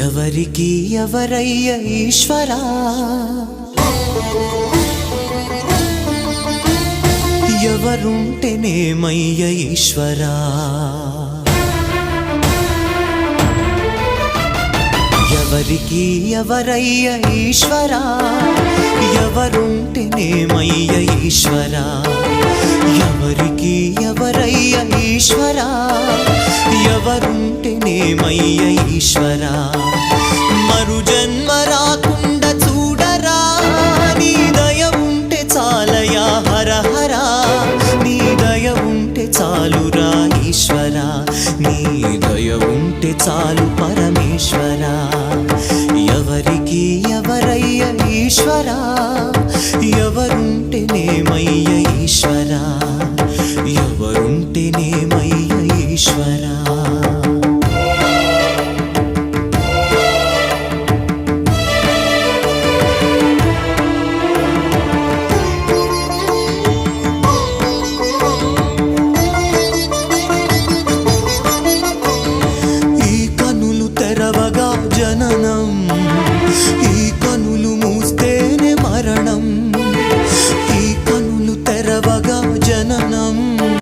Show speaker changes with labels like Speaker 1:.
Speaker 1: ఎవరికి ఎవరయ్య ఈశ్వరా ఎవరుంటేనేమయ్య ఈశ్వరా ఎవరికి ఎవరయ్య ఈశ్వరా ఎవరుంటేనేమయ్య ఈశ్వరా ఎవరికి ఎవరయ్య ఈశ్వరా ఎవరుంటేనేమయ్య ఈశ్వరా మరు జన్మ రాకుండా చూడరా నీ దయ ఉంటే చాలయా హర హర నీ దయ ఉంటే చాలురా ఈశ్వరా నీ దయ ఉంటే చాలు పరమేశ్వరా